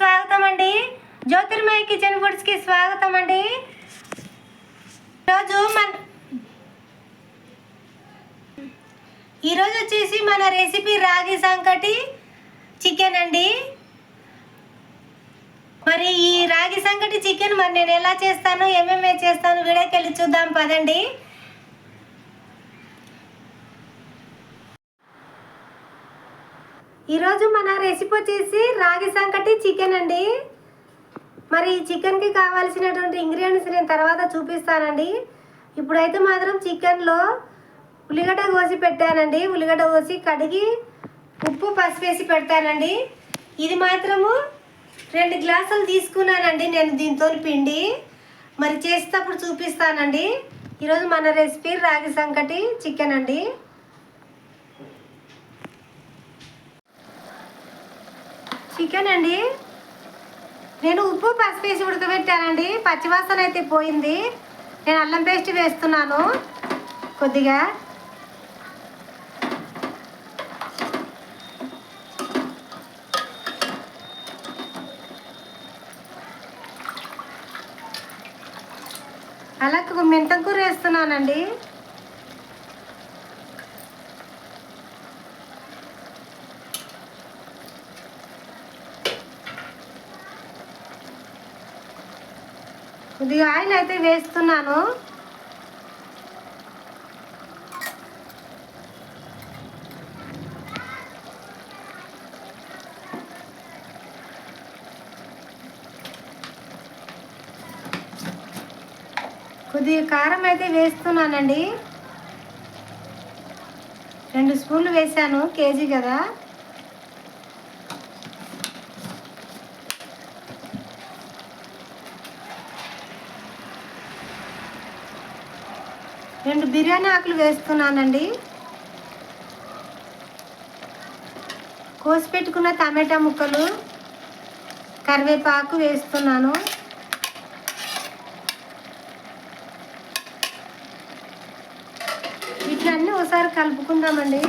స్వాగతం అండి. జ్యోతిర్మయి కిచెన్ ఫుడ్స్కి స్వాగతం అండి. ఈరోజు వచ్చేసి మన రెసిపీ రాగి సంకటి చికెన్ అండి. మరి ఈ రాగి సంకటి చికెన్ మరి నేను ఎలా చేస్తాను, ఏమేమి చేస్తాను వీడియోకి వెళ్ళి చూద్దాం పదండి. ఈరోజు మన రెసిపీ వచ్చేసి రాగి సంకటి చికెన్ అండి. మరి ఈ చికెన్కి కావాల్సినటువంటి ఇంగ్రీడియంట్స్ నేను తర్వాత చూపిస్తానండి. ఇప్పుడైతే మాత్రం చికెన్లో ఉల్లిగడ్డ కోసి పెట్టానండి. ఉల్లిగడ్డ కోసి కడిగి ఉప్పు పసుపు వేసి పెట్టానండి. ఇది మాత్రము 2 గ్లాసులు తీసుకున్నానండి నేను దీంతో పిండి. మరి చేసేటప్పుడు చూపిస్తానండి. ఈరోజు మన రెసిపీ రాగి సంకటి చికెన్ అండి. చికెన్ అండి నేను ఉప్పు పసుపు వేసి ఉడకబెట్టానండి. పచ్చివాసన అయితే పోయింది. నేను అల్లం పేస్ట్ వేస్తున్నాను కొద్దిగా. అలా మెంతం కూర వేస్తున్నానండి. కొద్దిగా ఆయిల్ అయితే వేస్తున్నాను. కొద్దిగా కారం అయితే వేస్తున్నానండి. 2 స్పూన్లు వేసాను, కేజీ కదా. రెండు బిర్యానీ ఆకులు వేస్తున్నానండి. కోసి పెట్టుకున్న టమాటా ముక్కలు, కరివేపాకు వేస్తున్నాను. వీటిని ఒకసారి కలుపుకుందామండి.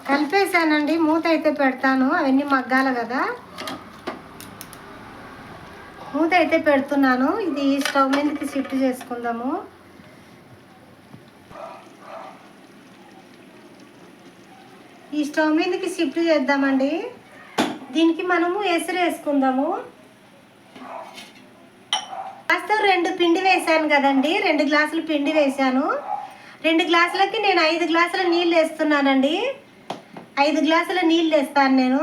కలిపేసానండి. మూత అయితే పెడతాను, అవన్నీ మగ్గాలి కదా. మూత అయితే పెడుతున్నాను. ఇది స్టవ్ మీదకి షిఫ్ట్ చేసుకుందాము. ఈ స్టవ్ మీదకి షిఫ్ట్ చేద్దామండి. దీనికి మనము ఎసరు వేసుకుందాము. కాస్త 2 పిండి వేసాను కదండి. 2 గ్లాసులు పిండి వేసాను. 2 గ్లాసులకి నేను 5 గ్లాసుల నీళ్ళు వేస్తున్నానండి. 5 గ్లాసుల నీళ్ళు వేస్తాను నేను.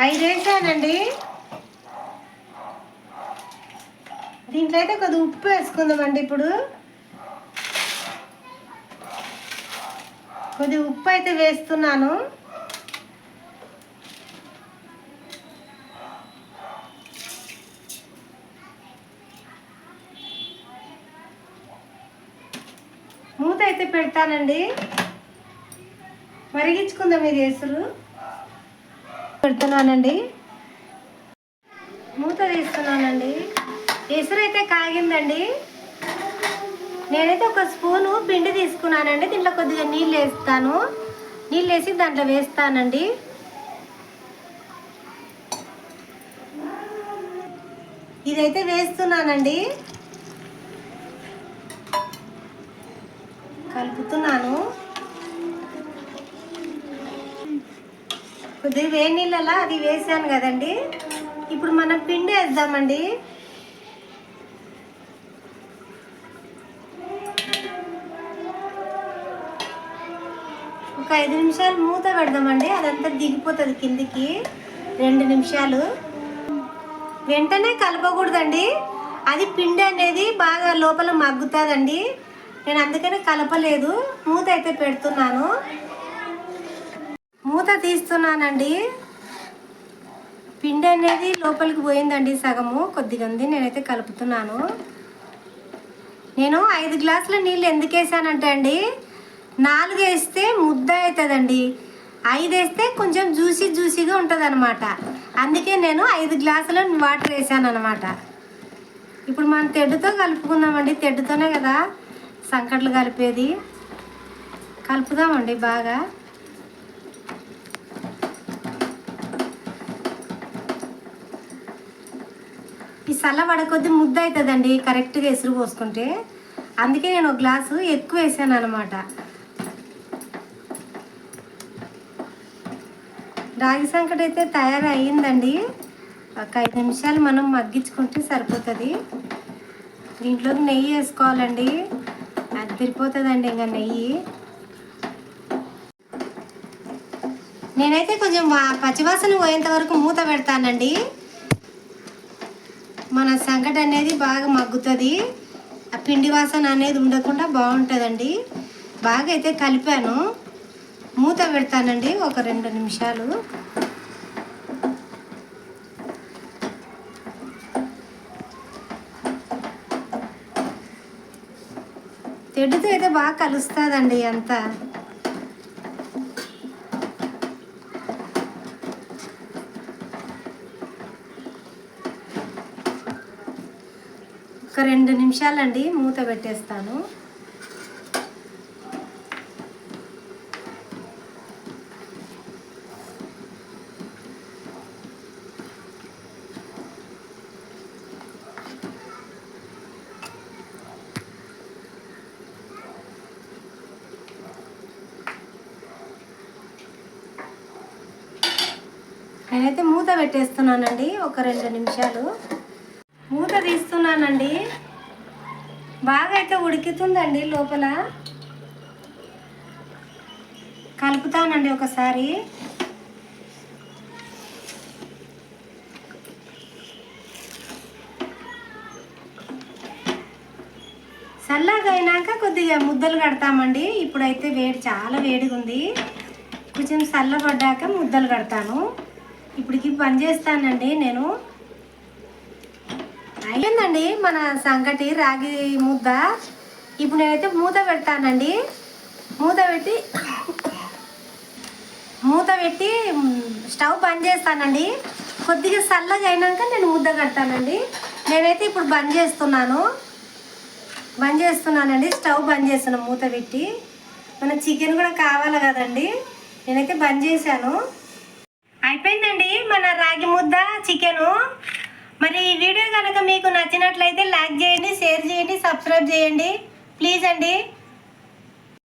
ఐదు వేసానండి. దీంట్లో అయితే కొద్దిగా ఉప్పు వేసుకుందామండి. ఇప్పుడు కొద్దిగా ఉప్పు అయితే వేస్తున్నాను. మూత అయితే పెడతానండి. మరిగించుకుందాం. ఇది ఎసురు పెడుతున్నానండి. మూత తీస్తున్నానండి. ఎసురు అయితే కాగిందండి. నేనైతే 1 స్పూను పిండి తీసుకున్నానండి. దీంట్లో కొద్దిగా నీళ్ళు వేస్తాను. నీళ్ళు వేసి దాంట్లో వేస్తానండి. ఇదైతే వేస్తున్నానండి. కలుపుతున్నాను. కొద్దిగా వేడి నీళ్ళలా అది వేసాను కదండి. ఇప్పుడు మనం పిండి వేద్దామండి. ఒక 5 నిమిషాలు మూత పెడదామండి. అదంతా దిగిపోతుంది కిందికి. 2 నిమిషాలు. వెంటనే కలపకూడదండి. అది పిండి అనేది బాగా లోపల మగ్గుతుందండి. నేను అందుకనే కలపలేదు. మూత అయితే పెడుతున్నాను. మూత తీస్తున్నానండి. పిండి అనేది లోపలికి పోయిందండి సగము, కొద్దిగా ఉంది. నేనైతే కలుపుతున్నాను. నేను 5 గ్లాసుల నీళ్ళు ఎందుకు వేసానంటే అండి, 4 వేస్తే ముద్ద అవుతుందండి, 5 వేస్తే కొంచెం జ్యూసీగా ఉంటుంది అనమాట. అందుకే నేను 5 గ్లాసుల వాటర్ వేసాను అనమాట. ఇప్పుడు మనం తెడ్డుతో కలుపుకుందామండి. తెడ్డుతోనే కదా సంకట్లు కలిపేది. కలుపుదామండి బాగా. ఈ సల్ల వడకొద్ది ముద్ద అవుతుందండి కరెక్ట్గా ఎసురు పోసుకుంటే. అందుకే నేను ఒక గ్లాసు ఎక్కువ వేసాను అనమాట. రాగి సంకటి అయితే తయారయ్యిందండి. ఒక 5 నిమిషాలు మనం మగ్గించుకుంటే సరిపోతుంది. దీంట్లోకి నెయ్యి వేసుకోవాలండి, అది తిరిగిపోతుందండి ఇంకా నెయ్యి. నేనైతే కొంచెం పచ్చివాసన పోయేంత వరకు మూత పెడతానండి. మన సంకటి అనేది బాగా మగ్గుతుంది, ఆ పిండి వాసన అనేది ఉండకుండా బాగుంటుందండి. బాగా అయితే కలిపాను, మూత పెడతానండి ఒక 2 నిమిషాలు. తెడ్డుతో అయితే బాగా కలుస్తుందండి అంతా. ఒక 2 నిమిషాలండి మూత పెట్టేస్తాను. నేనైతే మూత పెట్టేస్తున్నానండి ఒక 2 నిమిషాలు. మూత తీస్తున్నానండి. బాగా అయితే ఉడుకుతుందండి లోపల. కలుపుతానండి ఒకసారి. చల్లగా అయినాక కొద్దిగా ముద్దలు కడతామండి. ఇప్పుడైతే చాలా వేడిగా ఉంది. కొంచెం చల్లబడ్డాక ముద్దలు కడతాను. ఇప్పటికి పని చేస్తానండి నేను. అయిపోయిందండి మన సంకటి రాగి ముద్ద. ఇప్పుడు నేనైతే మూత పెడతానండి. మూత పెట్టి స్టవ్ బంద్ చేస్తానండి. కొద్దిగా చల్లగా అయినాక నేను ముద్ద కడతానండి. నేనైతే ఇప్పుడు బంద్ చేస్తున్నానండి. స్టవ్ బంద్ చేస్తున్నాను మూత పెట్టి. మన చికెన్ కూడా కావాలి కదండి, నేనైతే బంద్ చేశాను. అయిపోయిందండి మన రాగి ముద్ద చికెను. మరి ఈ వీడియో కనుక మీకు నచ్చినట్లయితే లైక్ చేయండి, షేర్ చేయండి, సబ్స్క్రైబ్ చేయండి ప్లీజ్ అండి.